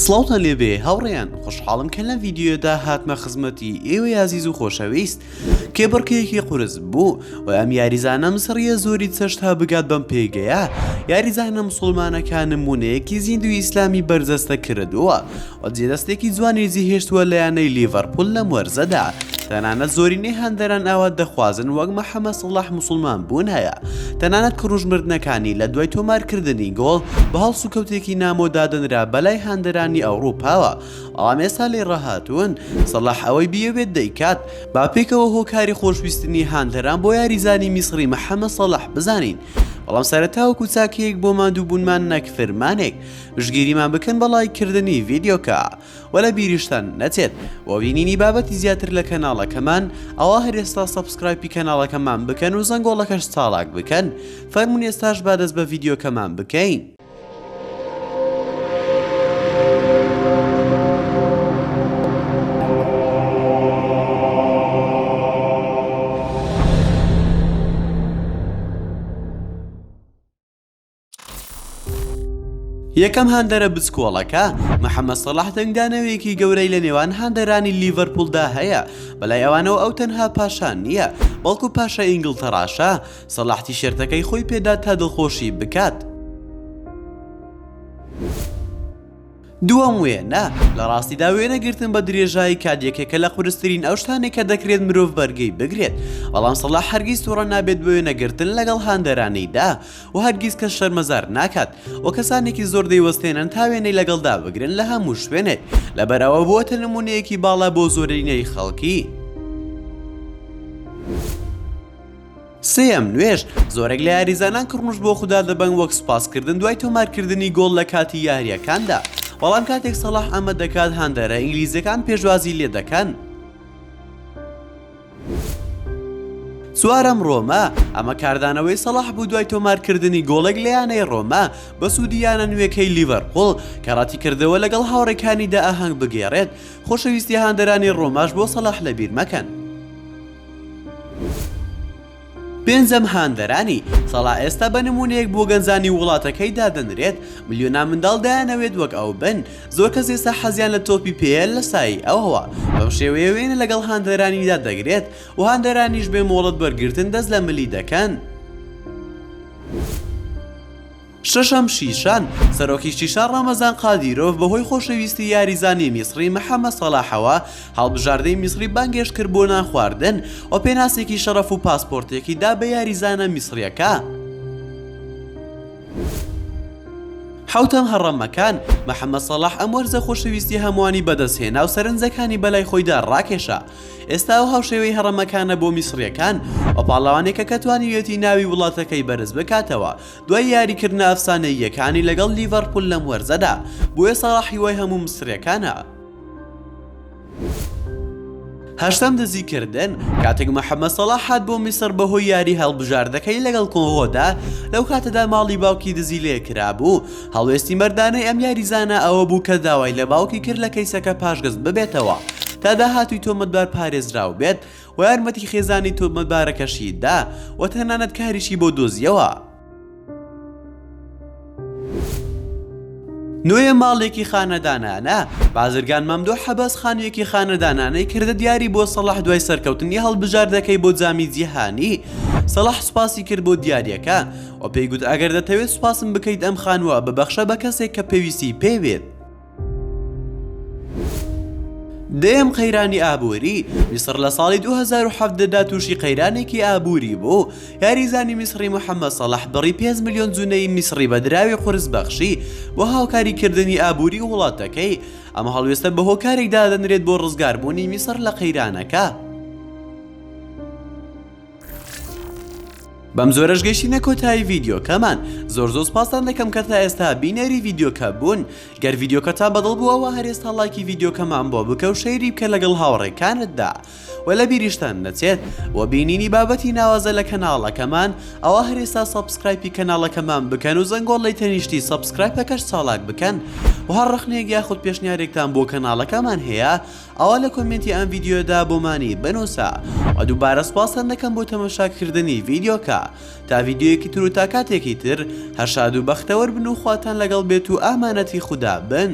سڵاوتان لێبێ هاوڕێیان خۆشحاڵم کە لەم ڤیدیۆدا هاتمە خزمەتی ئێوە یازیز و خۆشەویست کێ بڕکەیەکی قورس بوو و ئەم یاریزانە مسڕیە زۆری چەشتا بگات بەم پێگەیە یاریزانە مسڵمانەکان نمونەیەکی زیندوی ئیسلامی بەرزەستە کردووە و جێدەستێکی جوانێزی هێشتووە لە یانەی لیڤەرپول لەم وەرزەدا تەنانەت زۆرینەی هەندەران ئاوا دەخوازن وەک مەحەممەد سەڵاح موسڵمان بوون هەیە تەنانەت کڕژمردنەکانی لە دوای تۆمارکردنی گۆڵ بە هەڵسوکەوتێکی نامۆدادنرا بەلای هەندەرانی ئەوروپاوە ئەڵام ئێستا لێ ڕەهاتوون سەڵاح ئەوەی بیەوێت دەیکات با پێکەوە هۆکاری خۆشویستنی هەندەران بۆ یاریزانی میسری مەحەممەد سەڵاح بزانین بەڵام سەرەتاوەکو چاکەیەک بۆ مادووبوونمان نەک فرمانێک پشگیریمان بکەن بە لایککردنی ڤیدیۆکە وە لە بیریشتان نەچێت بۆ بینینی بابەتی زیاتر لە کەناڵەکەمان ئەوە هەرێستا سەبسکرایبی کەناڵەکەمان بکەن و زەنگۆڵەکەش چاڵاک بکەن فەرمون ئێستاش بادەست بە ڤیدیۆکەمان بکەین. یەکەم هەندەرە بچکۆڵەکە مەحەممەد سەڵاح دەنگدانەوەیەکی گەورەی لە نێوان هەندەرانی لیڤەرپولدا هەیە بەلای ئەوانەوە ئەو تەنها پاشان نییە بەڵکو پاشە ئینگلتەراشە سەڵاح تیشێرتەکەی خۆی پێدا تا دڵخۆشی بکات. دووەم وێنە لە ڕاستیدا وێنەگرتن بە درێژایی کاتێکێکە لە قورسترین ئەو شتانێک کە دەکرێت مرۆڤ بەرگەی بگرێت بەڵام سەڵاح هەرگیز تووڕە نابێت بە وێنەگرتن لەگەڵ هەندەرانەیدا و هەرگیز کەس شەرمەزار ناکات و کەسانێکی زۆر دەیوەستێنن تا وێنەی لەگەڵدا بگرن لە هەموو شوێنێک لەبەرەوە بووەتە نمونەیەکی باڵا بۆ زۆرینەی خەڵکی. سێم نوێژ زۆرێک لە یاریزانان کڕموش بۆ خوددا دەبەن وەک سوپاسکردن دوای تۆمارکردنی گۆڵ لە کاتی یاریەکاندا بەڵام کاتێک سەڵاح ئەمە دەکات هەندەرە ئینگلیزەکان پێشوازی لێ دەکەن. چوارەم ڕۆما ئەمە کاردانەوەی سەڵاح بوو دوای تۆمارکردنی گۆڵێک لە یانەی ڕۆما بە سوودیانە نوێکەی لیڤەرپول کە ڕاتیکردەوە لەگەڵ هاوڕێکانیدا ئاهەنگ بگێڕێت خۆشەویستی هەندەرانی ڕۆماش بۆ سەڵاح لەبیر مەکەن. پێنجەم هەندەرانی سەڵاح ئێستا بە نمونەیەک بۆ گەنجانی وڵاتەکەی دادەنرێت ملیۆنا منداڵ دایانەوێت وەک ئەو بن زۆر کەس ئێستا حەزیان لە تۆپی پێیە لە سایی ئەوەوە بەم شێوەیە وێنە لەگەڵ هەندەرانیدا دەگرێت و هەندەرانیش بێ مۆڵەت بەرگرتن دەست لە ملی دەکەن. شەشەم شیشان سەرۆکی شیشان ڕەمەزان قادیرۆڤ بەهۆی خۆشەویستی یاریزانی میسری مەحەممەد سەڵاحەوە هەڵبژاردەی میسری بانگێش کرد بۆ نان خواردن و پێناسێکی شەرەف و پاسپۆرتێکی دا بە یاریزانە میسریەکە. حوتەم هەڕەمەکان مەحەممەد سەڵاح ئەم وەرزە خۆشەویستی هەمووانی بەدەستهێنا و سەرنجەکانی بەلای خۆیدا ڕاکێشا ئێستا و هاوشێوەی هەڕەمەکانە بۆ میسریەکان و پاڵەوانێکە کە توانیوێتی ناوی وڵاتەکەی بەرز بکاتەوە دوای یاریکردنە ئەفسانەییەکانی لەگەڵ لیڤەرپول لەم وەرزەدا بۆیە سەڵاحی وای هەموو میسریەکانە. هەشتەم دزیکردن کاتێک مەحەممەد سەڵاح هات بۆ میسر بەهۆی یاری هەڵبژاردەکەی لەگەڵ کۆنغۆدا لەو کاتەدا ماڵی باوکی دزی لێ کرابوو هەڵوێستی مەردانەی ئەم یاریزانە ئەوە بوو کە داوای لە باوکی کرد لە کەیسەکە پاشگەست ببێتەوە تا داهاتووی تۆمەتبار پارێزراو بێت و یارمەتی خێزانی تۆمەتبارەکەشیدا و تەنانەت کاریشی بۆ دۆزیەوە. نوێ ماڵێکی خانەدانانە بازرگان مەمدۆ حەبەس خانوویەکی خانەدانانەی کردە دیاری بۆ سەڵاح دوای سەرکەوتنی هەڵبژاردەکەی بۆ جامی جیهانی سەڵاح سوپاسی کرد بۆ دیارەکە و پێی گوت ئەگەر دەتەوێت سوپاسم بکەیت ئەم خانووە ببەخشە بە کەسێک کە پێویستی پێوێت. دەیەم قەیرانی ئابووری میسر لە ساڵی 2007دا تووشی قەیرانێکی ئابووری بوو یاریزانی میسری مەحەممەد سەڵاح بڕی 5 ملیۆن جونەی میسری بە دراوی قورس بەخشی بۆ هاوکاریکردنی ئابووری وڵاتەکەی ئەمە هەڵوێستە بە هۆکارێک دادەنرێت بۆ ڕزگاربوونی میسر لە قەیرانەکە. بەم زۆرەش گەیشتینە کۆتایی ڤیدیۆکەمان زۆر سوپاسان دەکەم کە تا ئێستا بینەری ڤیدیۆکە بوون گەر ڤیدیۆکەتان بەدڵ بووەوە هەرێستا لایکی ڤیدیۆکەمان بۆ بکە و شەیری بکە لەگەڵ هاوڕێکانتدا و لە بیریشتان نەچێت و بینینی بابەتی ناوازە لە کەناڵەکەمان ئەوە هەرێستا سەبسکرایبی کەناڵەکەمان بکەن و زەنگۆڵی تەنیشتی سەبسکرایبەکەش چاڵاک بکەن و هەر ڕخنەیەک یاخود پێشنیارێکتان بۆ کەناڵەکەمان هەیە ئەوە لە کۆمنتی ئەم ڤیدیۆدا بۆمانی بنووسە و دووبارە سوپاسان دەکەم بۆ تەماشاکردنی ڤیدیۆکە تا ڤیدیۆیەکی تر و تا کاتێکی تر هەر شاد و بەختەوەر بن و خواتان لەگەڵ بێت و ئامانەتی خودا بن.